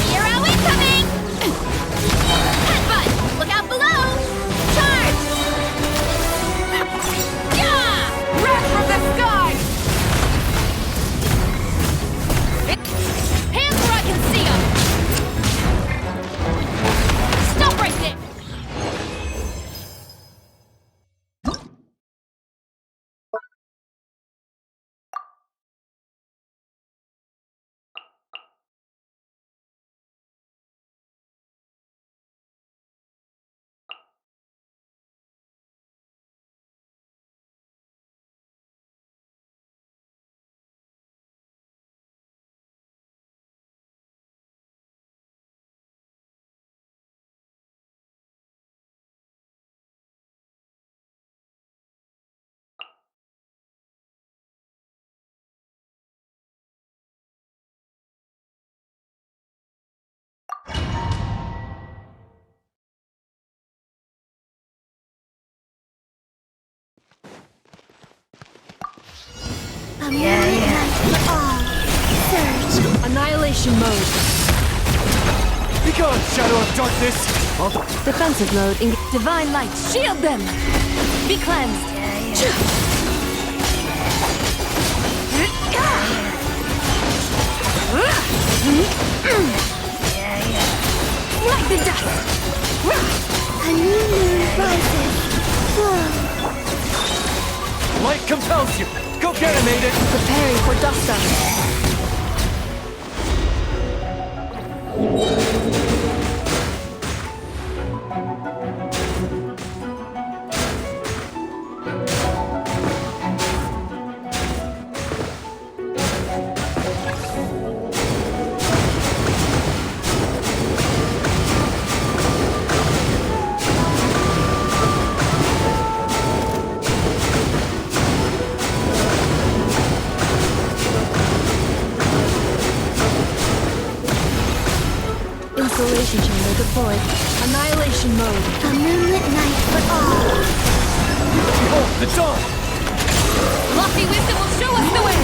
S3: Hero incoming! Headbutt! Look out below! Charge! Yeah!
S2: Wrath from the sky!
S3: Hands where I can see them! Stop right there!
S2: Annihilation mode.
S9: Be gone, Shadow of Darkness!
S2: Defensive mode. Divine light. Shield them! Be cleansed. Light the dust!
S4: A new moon rises. Whoa.
S9: Light compels you! Go get him, Aiden!
S2: Preparing for dust up. Isolation chamber deployed. Annihilation mode.
S4: A moonlit night for all.
S9: Behold, the dawn!
S3: Lofty wisdom will show us the way!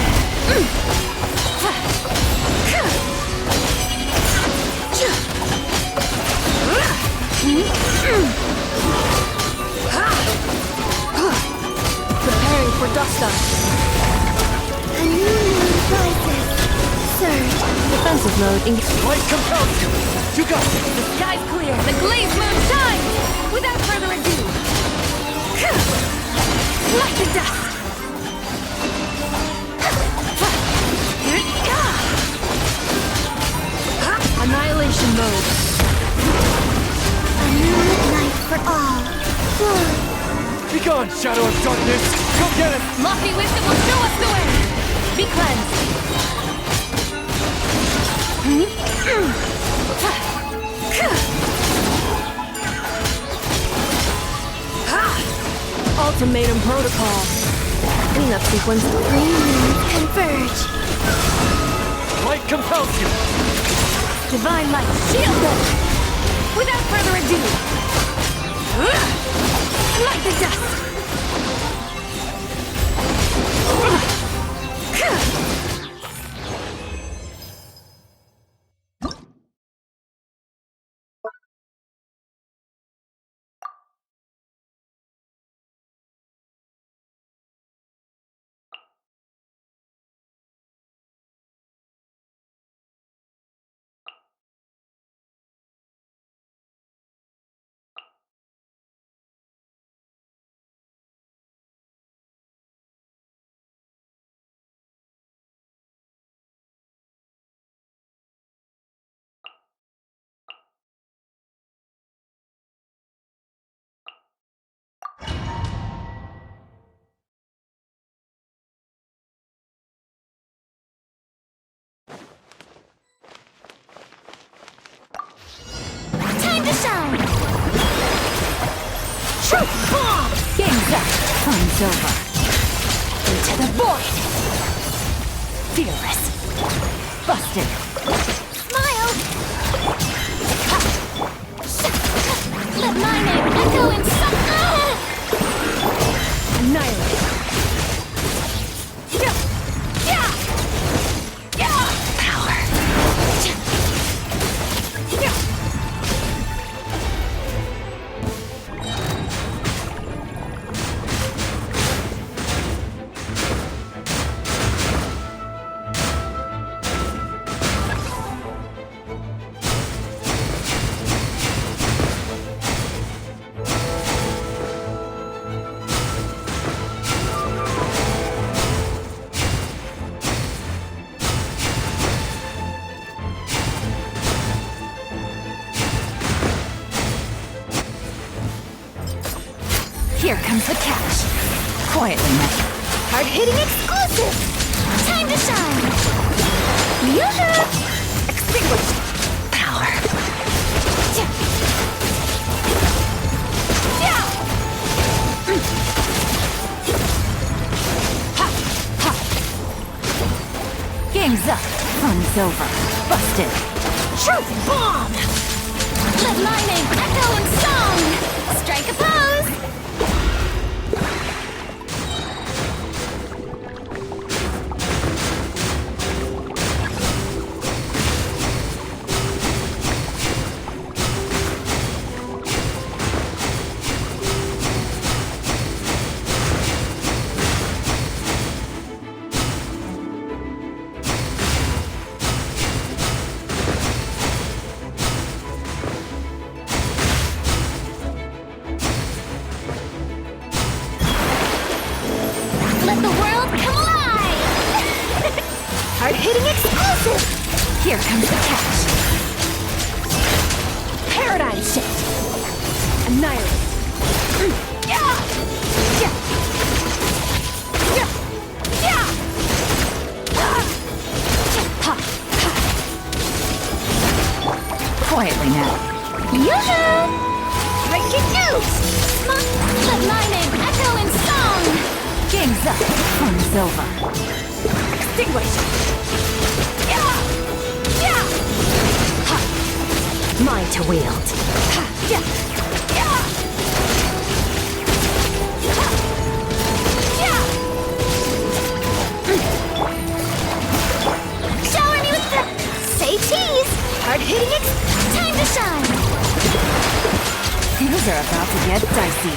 S2: Preparing for dust up.
S4: A new moon rises. Surge.
S2: Defensive mode.
S9: Light compels you! You got it!
S2: The sky's clear.
S3: The glazed moon shines! Without further ado! Light the dust!
S2: Annihilation mode.
S4: A moonlit night for all. Whoa.
S9: Be gone, Shadow of Darkness! Go get him!
S3: Lofty wisdom will show us the way!
S2: Be cleansed. Ultimatum protocol. Cleanup sequence.
S4: Three moons converge.
S9: Light compels you!
S2: Divine light. Shield them.
S3: Without further ado! Light the dust!
S2: Fun's over. Into the void! Fearless. Busted.
S4: Smile! Let my name echo in some...
S2: Annihilate. Power. Here comes the catch. Quietly now.
S4: Hard-hitting exclusive! Time to shine! Yoo-hoo!
S2: Extinguished. Power. Game's up. Fun's over. Busted.
S4: Truth bomb! Let my name echo in song! Strike a pose! Let the world come alive! Hard-hitting exclusive!
S2: Here comes the catch. Paradigm shift. Annihilate. Quietly now.
S4: Yoo-hoo! Breaking news! Let my name echo in song!
S2: Game's up. Fun's over. Extinguish. Mine to wield.
S4: Shower me with the... Say cheese! Hard-hitting time to shine!
S2: Things are about to get dicey.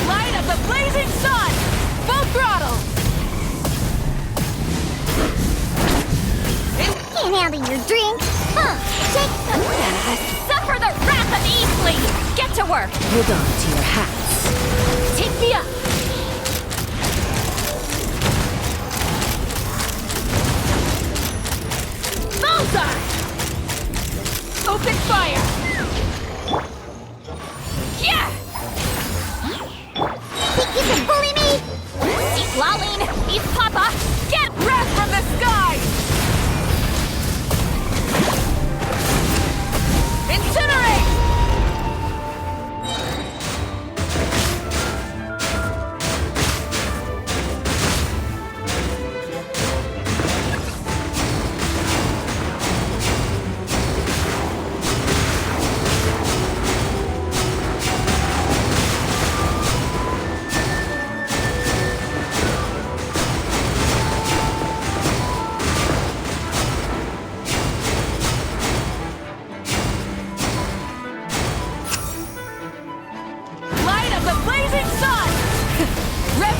S3: Light of the blazing sun! Full throttle!
S4: Can't handle your drink? Huh, take
S3: Suffer the wrath of Eastleigh! Get to work!
S2: Hold on to your hats.
S3: Take me up! Bullseye! Open fire! Yeah!
S4: think you can bully me?
S3: He's lolling! He's Papa! Get wrath from the sky! Incinerate!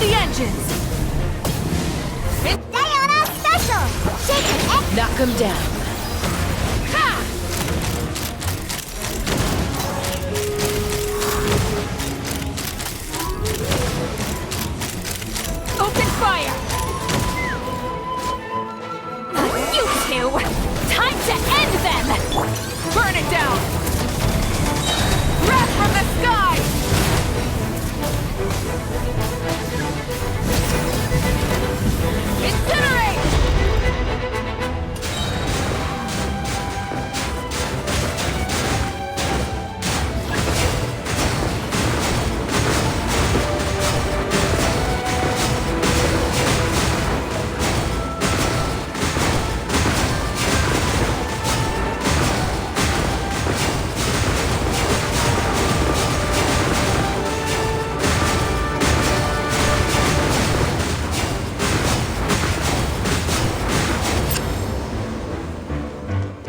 S3: the engines!
S4: Sayonara special! Shake it,
S3: Knock them down. Ha! Open fire! You two! Time to end them! Burn it down! Wrath from the sky! Incinerate!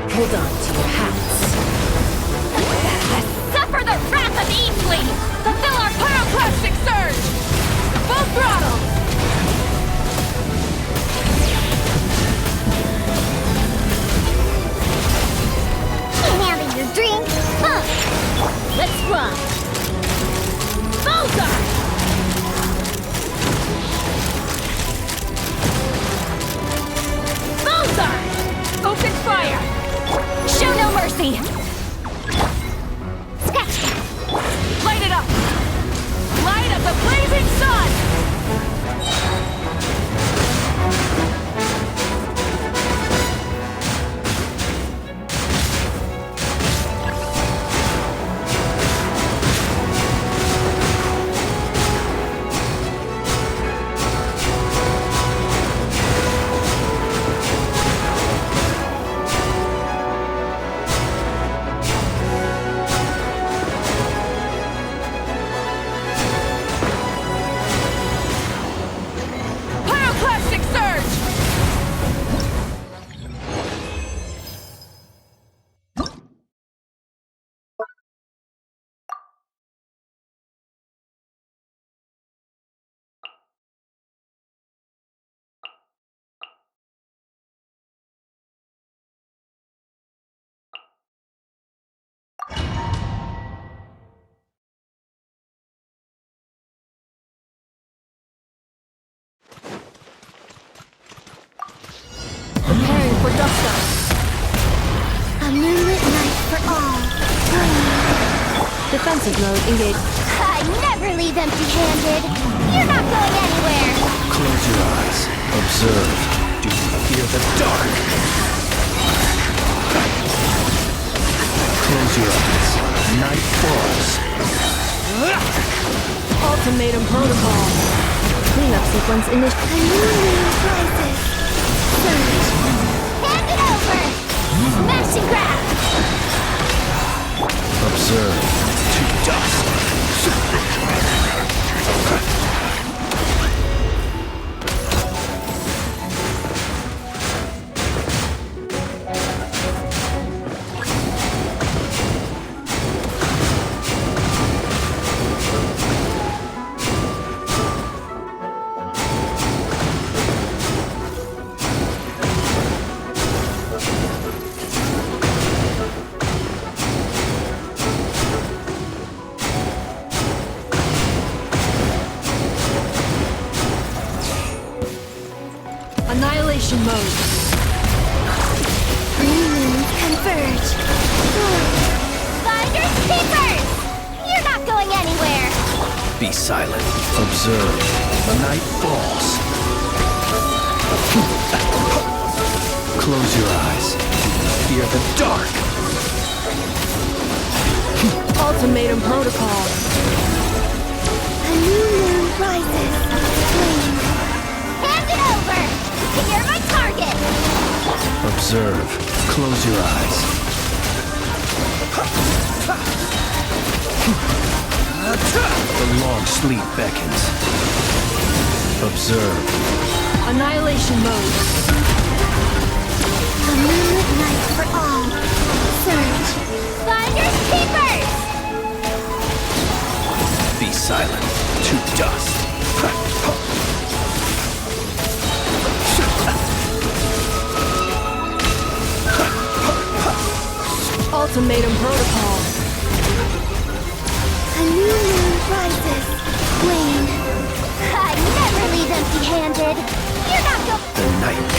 S6: Hold on to your hats.
S3: Suffer the wrath of Eatley! Fulfill our pyroclastic surge! Full throttle!
S4: Can't handle your drink? Huh!
S3: Let's run! Bullseye! Bullseye! Open fire! Show no mercy!
S4: Scratch that!
S3: Light it up! Light up the blazing sun! Pyroclastic surge!
S6: Preparing for dust up.
S4: A moonlit night for all.
S6: Defensive mode engaged.
S4: I never leave empty-handed. You're not going anywhere.
S9: Close your eyes. Observe. Do you fear the dark? Close your eyes. Night falls.
S6: Ultimatum protocol. Cleanup sequence initiated.
S4: A new moon rises. Surge. Hand it over. Smash and grab.
S9: Observe. To dust.
S6: Annihilation mode.
S4: New moons converge. Finders keepers! You're not going anywhere.
S9: Be silent. Observe. Night falls. Close your eyes. Do you fear the dark?
S6: Ultimatum protocol.
S4: A new moon rises. Flame. Hand it over. You're my target.
S9: Observe. Close your eyes. The long sleep beckons. Observe.
S6: Annihilation mode.
S4: A moonlit night for all. Surge. Finders keepers!
S9: Be silent. To dust.
S3: Ultimatum protocol.
S4: A new moon rises. Wayne. I never leave empty-handed. You're not going.
S9: The night